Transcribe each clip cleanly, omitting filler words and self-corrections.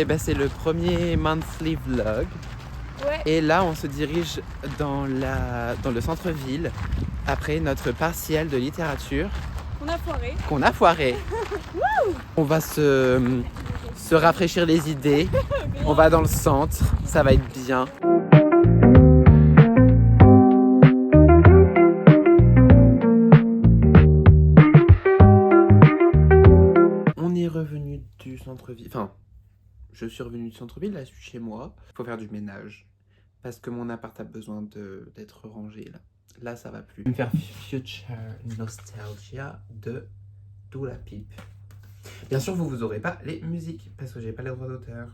ben, c'est le premier monthly vlog. Ouais. Et là, on se dirige dans le centre-ville après notre partiel de littérature On a foiré. qu'on a foiré. On va se rafraîchir les idées. On va dans le centre, ça va être bien. On est revenu du centre-ville. Enfin, je suis revenu du centre-ville, là je suis chez moi. Il faut faire du ménage. Parce que mon appart a besoin d'être rangé là. Là ça va plus. Je vais me faire Future Nostalgia de Dua Pipe. Bien sûr vous aurez pas les musiques parce que j'ai pas les droits d'auteur.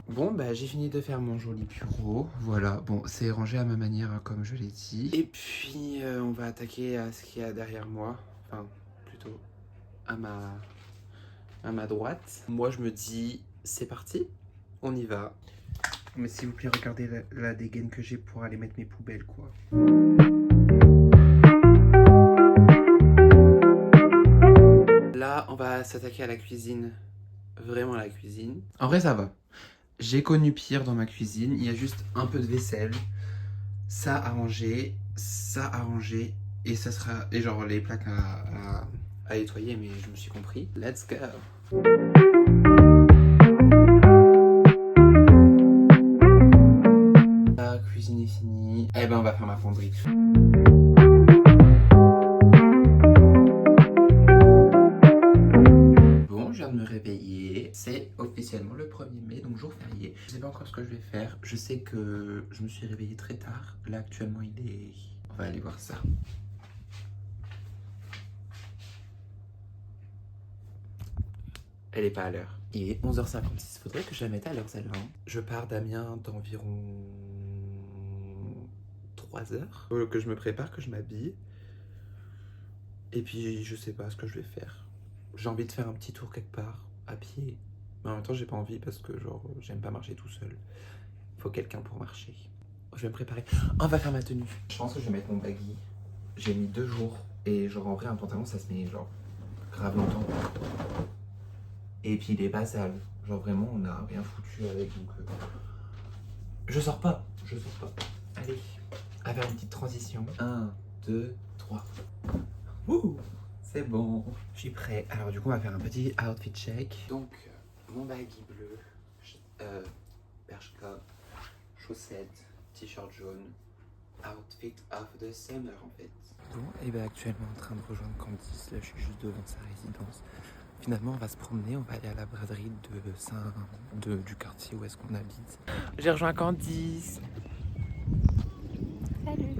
Bon bah j'ai fini de faire mon joli bureau. Voilà, bon c'est rangé à ma manière hein, comme je l'ai dit. Et puis on va attaquer à ce qu'il y a derrière moi. Enfin plutôt à ma droite. Moi je me dis c'est parti, on y va. Mais s'il vous plaît regardez la dégaine que j'ai pour aller mettre mes poubelles quoi. Là on va s'attaquer à la cuisine. Vraiment la cuisine. En vrai ça va. J'ai connu pire dans ma cuisine. Il y a juste un peu de vaisselle. Ça à ranger. Ça à ranger. Et ça sera... Et genre les plaques à nettoyer, mais je me suis compris. Let's go. La cuisine est finie. Eh ben on va faire ma fonderie. Bon, je viens de me réveiller. C'est officiellement le 1er mai, donc jour férié. Je sais pas encore ce que je vais faire. Je sais que je me suis réveillée très tard. Là actuellement il est... On va aller voir ça. Elle est pas à l'heure. Il est 11h56. Faudrait que je la mette à l'heure celle-là. Je pars d'Amiens d'environ 3 heures. Faut que je me prépare, que je m'habille. Et puis je sais pas ce que je vais faire. J'ai envie de faire un petit tour quelque part, à pied. Mais en même temps j'ai pas envie parce que genre j'aime pas marcher tout seul. Faut quelqu'un pour marcher. Je vais me préparer. On va faire ma tenue. Je pense que je vais mettre mon baggy. J'ai mis 2 jours. Et genre en vrai un pantalon ça se met genre grave longtemps. Et puis il est pas sale. Genre vraiment on a rien foutu avec donc je sors pas. Allez, à faire une petite transition. 1, 2, 3. Ouh, c'est bon. Je suis prêt. Alors du coup on va faire un petit outfit check. Donc mon baggy bleu, Bershka, chaussettes, t-shirt jaune. Outfit of the summer en fait. Bon, et bien actuellement en train de rejoindre Candice. Là je suis juste devant sa résidence. Finalement, on va se promener, on va aller à la braderie du quartier où est-ce qu'on habite. J'ai rejoint Candice. Salut.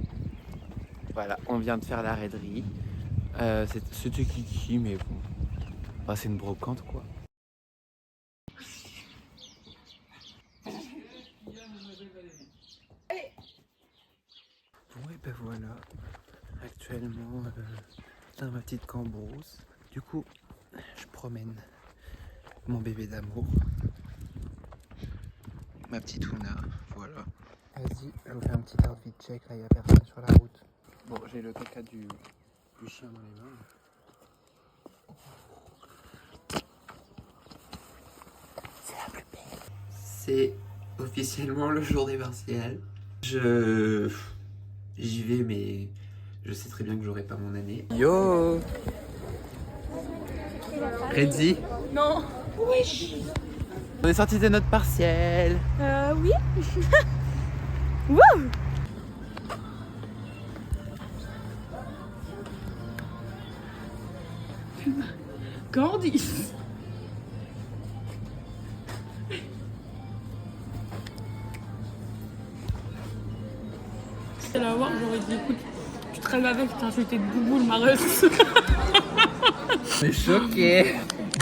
Voilà, on vient de faire la raiderie. C'était kiki, mais bon. Bah, c'est une brocante, quoi. Bon, et ben voilà. Actuellement, dans ma petite cambrousse. Du coup, je promène mon bébé d'amour, ma petite Ouna, voilà. Vas-y, je vous fais un petit outfit check, là il n'y a personne sur la route. Bon, j'ai le caca du chien dans les mains. C'est la plus belle. C'est officiellement le jour des partiels. J'y vais, mais je sais très bien que j'aurai pas mon année. Yo! Ready? Non. Oui. On est sorti de notre partiel. Oui. Wouh. Candice. C'est la voir, j'aurais dit écoute, tu traînes avec, t'as insulté de boubou le mareuse. On est choqués.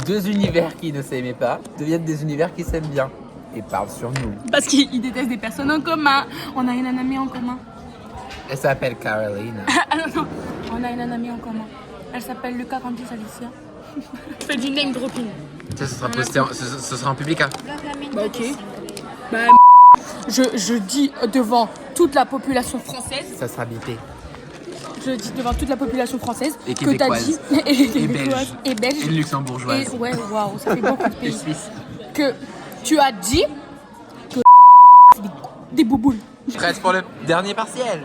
2 univers qui ne s'aimaient pas deviennent des univers qui s'aiment bien et parlent sur nous. Parce qu'ils détestent des personnes en commun. On a une amie en commun. Elle s'appelle Carolina. Ah non, non, on a une amie en commun. Elle s'appelle Lucas Candice Alicia. Fais du name dropping. Ça, ce sera posté ce sera en public, hein. Bah ok. Bah je dis devant toute la population française. Ça sera bipé. je le dis devant toute la population française, Et que t'as dit, et québécoise, et belge, et luxembourgeoise. et ouais, waouh, ça fait beaucoup de pays. Que tu as dit que c'est des bouboules. Prête pour le dernier partiel.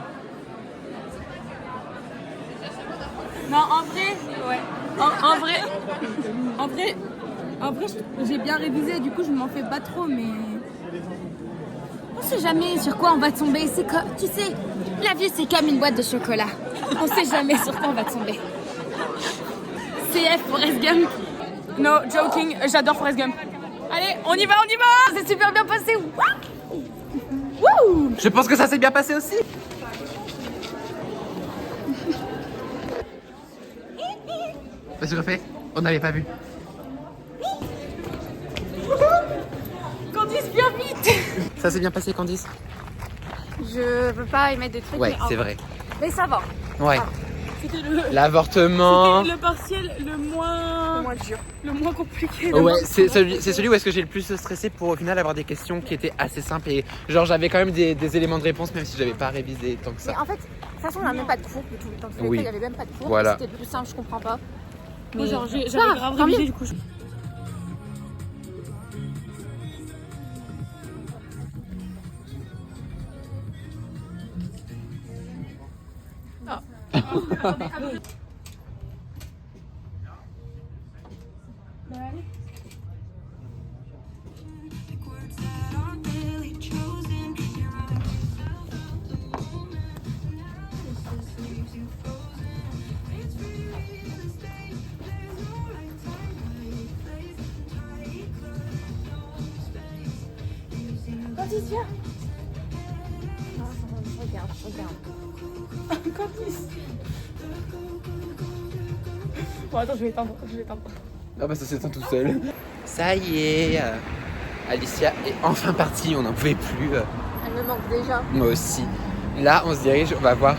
Non, en vrai, ouais. En vrai, j'ai bien révisé, du coup, je m'en fais pas trop, mais. On sait jamais sur quoi on va tomber. C'est comme, tu sais, la vie c'est comme une boîte de chocolat. On sait jamais sur quoi on va tomber. CF Forrest Gump. No joking, j'adore Forrest Gump. Allez, on y va. C'est super bien passé. Wouh! Je pense que ça s'est bien passé aussi. Vas-y, refais. On n'avait pas vu. Candice, viens vite! Ça s'est bien passé, Candice? Je veux pas émettre des trucs. Ouais, c'est vrai. Mais ça va. Ouais. C'était L'avortement. le partiel le moins dur. le moins compliqué. Ouais, c'est celui où est-ce que j'ai le plus stressé pour au final avoir des questions qui étaient assez simples et genre j'avais quand même des éléments de réponse même si j'avais pas révisé tant que ça. Mais en fait, de toute façon, on n'a même pas de cours de tout le temps. Oui. Il y avait même pas de cours. Voilà. C'était le plus simple, je comprends pas. Moi, genre, j'avais Ah, grave tant révisé mieux. du coup. Candice, viens. Regarde. Candice. Bon, attends, je vais éteindre. Ah bah ça s'éteint tout seul. Ça y est, Alicia est enfin partie, on n'en pouvait plus. Elle me manque déjà. Moi aussi. Là on se dirige, on va voir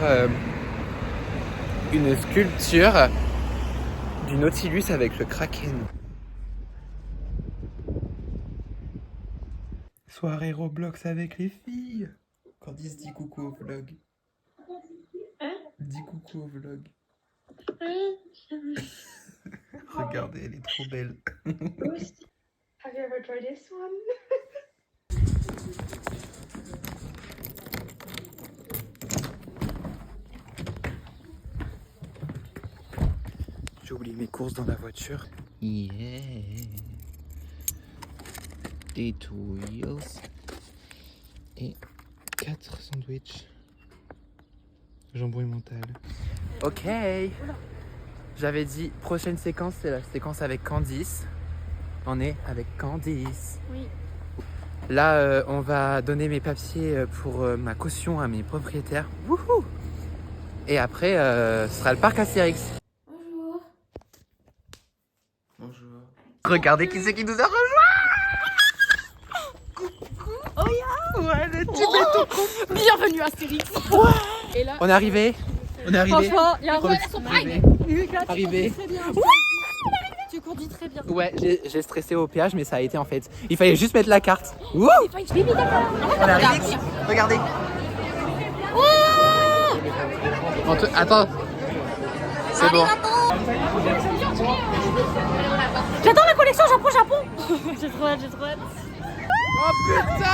une sculpture du Nautilus avec le Kraken. Soirée Roblox avec les filles. Candice dit coucou au vlog. Dis coucou au vlog. Regardez, elle est trop belle. Have you ever tried this one? J'ai oublié mes courses dans la voiture. Yeah. Des Twills. Et 4 sandwichs. Jambon emmental. Ok. J'avais dit prochaine séquence, c'est la séquence avec Candice. On est avec Candice. Oui. Là, on va donner mes papiers pour ma caution à mes propriétaires. Wouhou! Et après, ce sera le parc Astérix. Bonjour. Bonjour. Regardez qui c'est qui nous a rejoint! Ouais, le petit béton. Bienvenue à Astérix. Et là, On est arrivé. On est arrivé. Franchement, il y a un Premier- elles sont arrivé. Lucas, tu Arrivé. conduis très bien. Tu conduis très bien. Ouais, j'ai stressé au péage, mais ça a été en fait. Il fallait juste mettre la carte. Wouh! Bibi, d'accord. On est arrivé. Regardez. Attends. C'est bon. J'adore la collection Japon. J'ai trop hâte. Oh putain!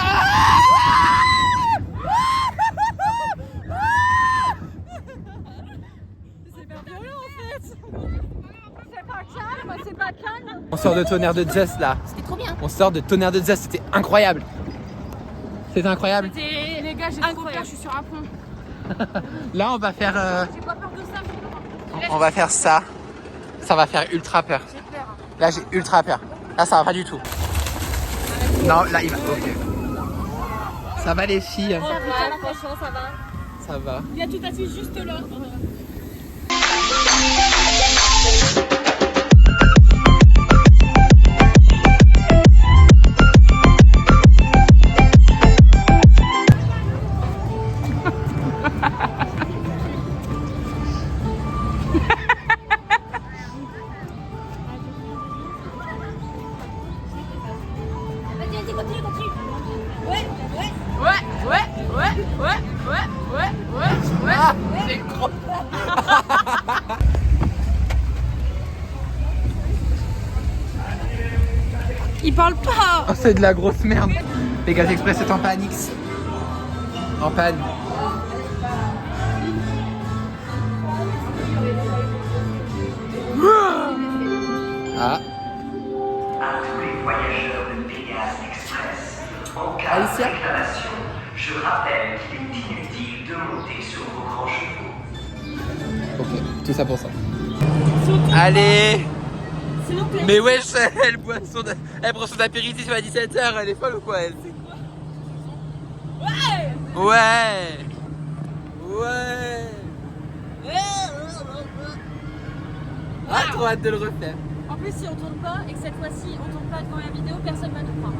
C'est pas calme. On sort de Tonnerre de Zeus là. C'était trop bien. On sort de Tonnerre de Zeus, c'était incroyable. C'était incroyable. les gars, j'ai trop peur, je suis sur un pont. Là, on va faire. J'ai pas peur de ça. On va faire ça. Ça va faire ultra peur. Là, j'ai ultra peur. Là, ça va pas du tout. Non, là, il va. Ok. Ça va les filles. Ça va, franchement, ça va. Ça va. Il y a tout assis juste là. Vas-y, continue. Ouais. Ah, c'est gros. parle pas. Oh, c'est de la grosse merde. Pégase Express est en panne, X. En panne. Ah. À tous les voyageurs de Pégase Express, en cas Alicia de réclamation, je rappelle qu'il est inutile de monter sur vos grands chevaux. Ok, tout ça pour ça. Allez. Mais wesh, elle boit elle prend son apéritif à 17h, elle est folle ou quoi elle? Ouais. Ah, trop hâte de le refaire. En plus, si on tourne pas et que cette fois-ci on tourne pas devant la vidéo, personne va nous croire.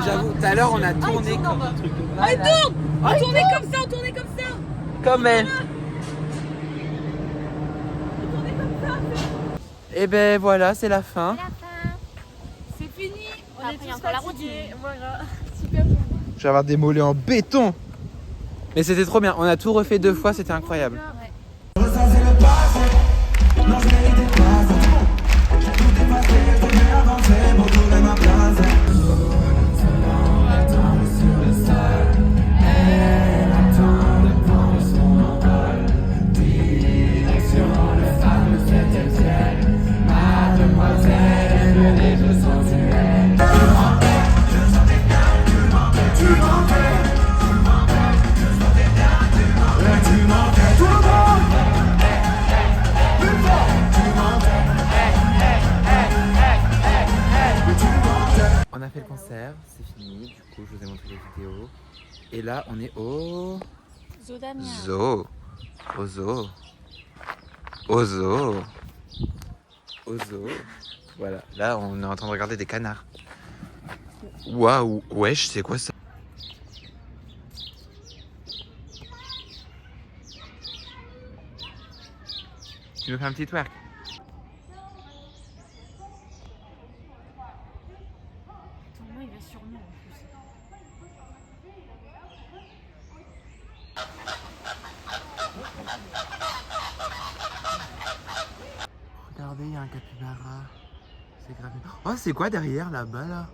J'avoue, tout à l'heure on a tourné comme un truc de malade. On tournait comme ça, on tournait comme ça. Comme elle. Et ben voilà, c'est la fin. C'est fini. On est tous encore la fatigués. Voilà. Super journée. Je vais avoir des mollets en béton. Mais c'était trop bien, on a tout refait 2 fois, c'était incroyable. On a fait le concert, c'est fini, du coup je vous ai montré les vidéos. Et là on est au zoo. Au zoo. Au zoo. Au zoo. Voilà, là on est en train de regarder des canards. Waouh, wesh, c'est quoi ça? Tu me fais un petit twerk? Il va sur nous en plus. Regardez, il y a un capybara. C'est grave. Oh, c'est quoi derrière là-bas là?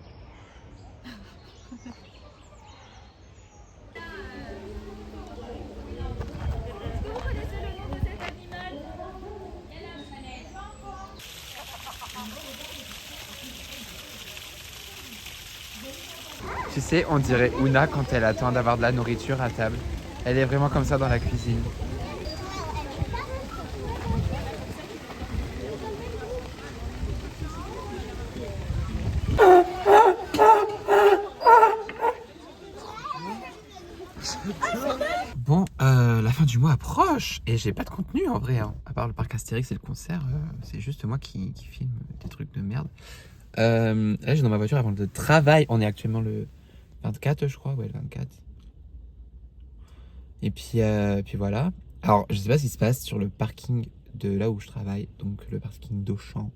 Tu sais, on dirait Ouna quand elle attend d'avoir de la nourriture à table. Elle est vraiment comme ça dans la cuisine. Bon, la fin du mois approche et j'ai pas de contenu en vrai, hein. À part le parc Astérix et le concert, c'est juste moi qui filme des trucs de merde. Là, j'ai dans ma voiture avant le travail. On est actuellement le 24, je crois. Ouais, le 24. Et puis voilà. Alors, je sais pas ce qui se passe sur le parking de là où je travaille. Donc, le parking d'Auchan.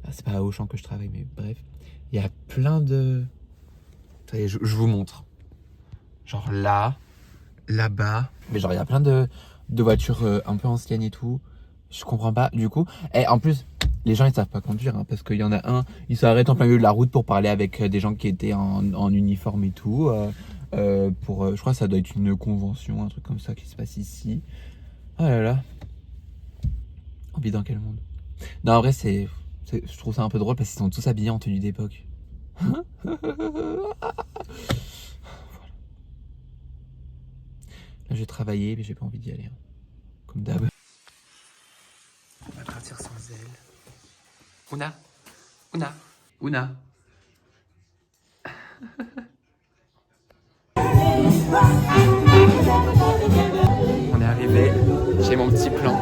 Ah, c'est pas à Auchan que je travaille, mais bref. Il y a plein de... Attendez, je vous montre. Genre là, là-bas. Mais genre, il y a plein de voitures un peu anciennes et tout. Je comprends pas, du coup. Et en plus, les gens, ils savent pas conduire, hein, parce qu'il y en a un, il s'arrête en plein milieu de la route pour parler avec des gens qui étaient en uniforme et tout. Je crois que ça doit être une convention, un truc comme ça qui se passe ici. Oh là là. On vit dans quel monde? Non, en vrai, je trouve ça un peu drôle parce qu'ils sont tous habillés en tenue d'époque. Voilà. Là, je vais travailler, mais j'ai pas envie d'y aller, hein. Comme d'hab. On va partir sans elle. Ouna. On est arrivé, j'ai mon petit plan.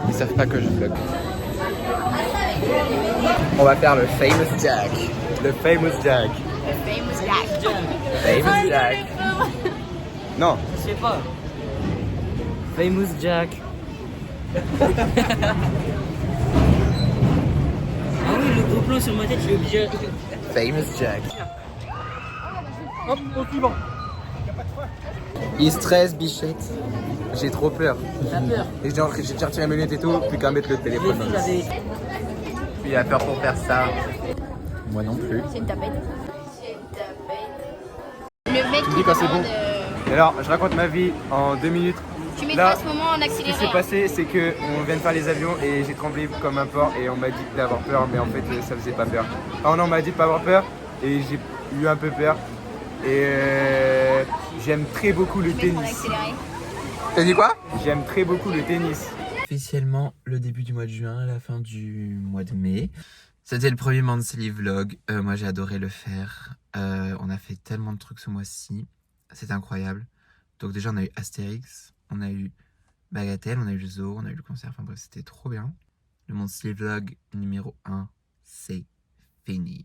Ils savent pas que je vlog. On va faire le famous Jack. Le famous Jack. Famous Jack. Non. Je sais pas. Famous Jack. Ah oui, le gros plan sur ma tête, je suis obligé. Famous Jack. Hop, au suivant. Il stresse, bichette. J'ai trop peur. T'as peur? Et j'ai déjà retiré mes lunettes et tout, plus qu'à mettre le téléphone. J'avais. Il a peur pour faire ça. Moi non plus. C'est une tapette. Le mec Tu me dis quand c'est bon. Et alors, je raconte ma vie en 2 minutes. Tu mets Là, toi à ce moment en Ce qui accéléré. s'est passé, c'est que on vient de faire les avions et j'ai tremblé comme un porc et on m'a dit d'avoir peur, mais en fait ça faisait pas peur. Enfin non, on m'a dit de pas avoir peur et j'ai eu un peu peur. Et j'aime très beaucoup le Tu mets en tennis. accéléré. T'as dit quoi? J'aime très beaucoup le tennis. Officiellement le début du mois de juin, la fin du mois de mai. C'était le premier monthly vlog. Moi j'ai adoré le faire. On a fait tellement de trucs ce mois-ci. C'était incroyable. Donc déjà on a eu Astérix, on a eu Bagatelle, on a eu le zoo, on a eu le concert. Enfin bref, c'était trop bien. Le monthly vlog numéro 1, c'est fini.